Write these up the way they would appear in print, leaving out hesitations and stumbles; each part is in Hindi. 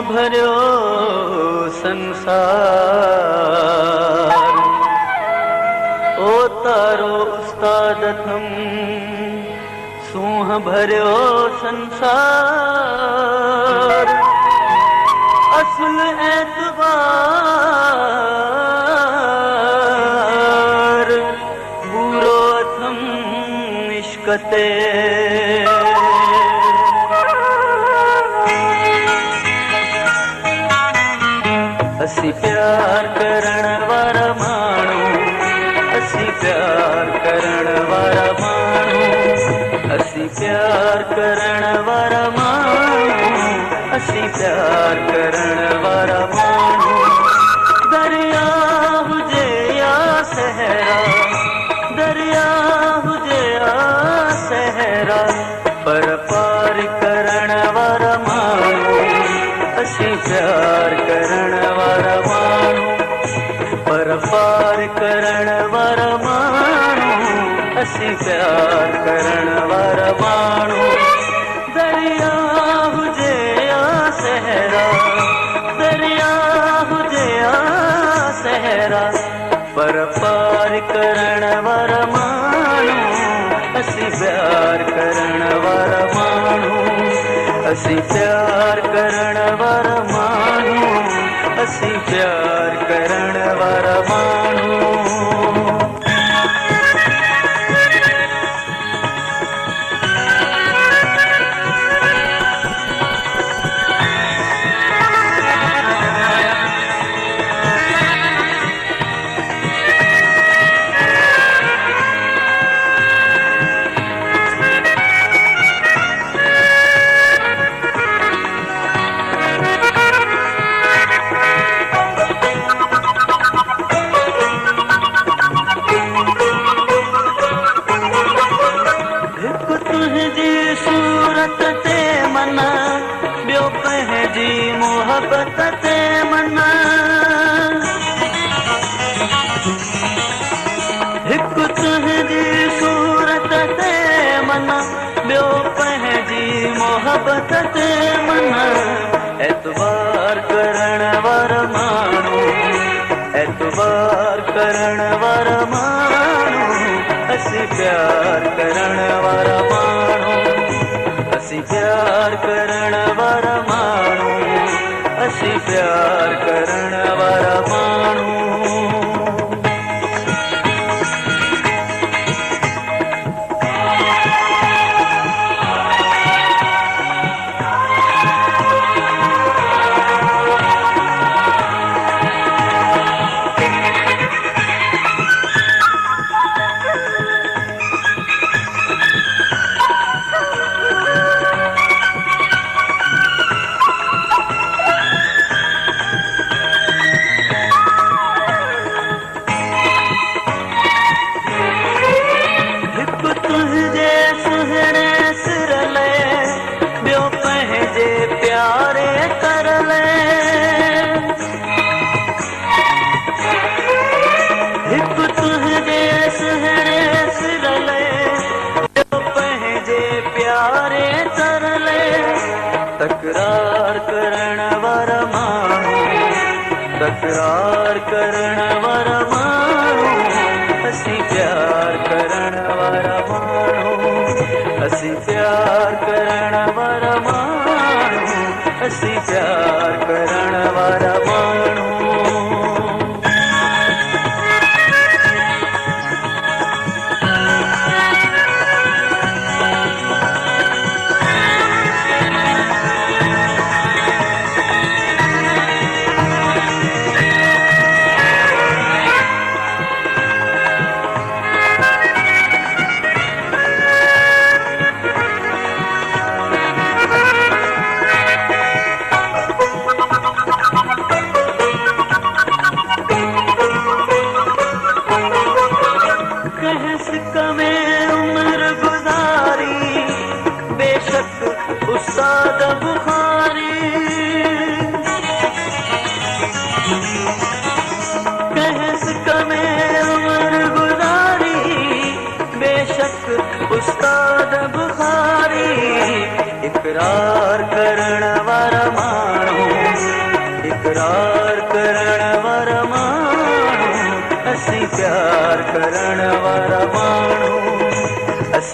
भरियो संसार ओ तारो उस्ताद थम सूह भरियो संसार असुल एतबार बुरो थम इश्कते असी प्यार करण वारा माण्हू असी प्यार करण वारा माण्हू असी प्यार करण वारा माण्हू असी प्यार करण वारा माण्हू दरिया हुजे या सहरा दरिया हुजे या सहरा पर पार करण वारा माण्हू असी प्यार करण वारा माण्हू पर पार करण वारा माण्हू असी प्यार करण वारा माण्हू दरिया हुजे या सहरा दरिया हुजे या सहरा पर पार करण वारा माण्हू असी प्यार करण वारा माण्हू असी प्यार करण वारा माण्हू असी प्यार करण वारा माण्हू मोहब्बत ते मना हिक तुंहिंजी सूरत ते मना ॿियो पंहिंजी मोहब्बत ते मना एतबार करण वारा माण्हू एतबार करण वारा माण्हू असी प्यार करण वारा माण्हू असी प्यार करण वारा माण्हू असी प्यार करण वारा माण्हू तकरार करण वारा माण्हू तकरार करण वारा माण्हू असी प्यार करण वारा माण्हू असी प्यार करण वारा माण्हू असी प्यार करण वारा माण्हू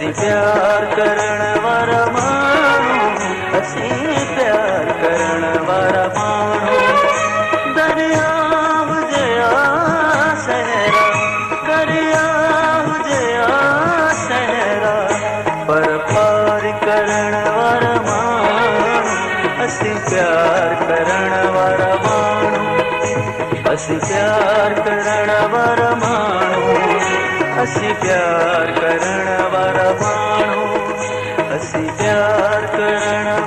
असीं प्यार करण वारा माण्हू, असीं प्यार करण वारा माण्हू। दरिया हुजे या सहरा, दरिया हुजे या सहरा, पर पार करण वारा माण्हू, असीं प्यार करण वारा माण्हू, असीं प्यार करण वारा माण्हू, असीं प्यार करण वारा माण्हू, असीं प्यार करण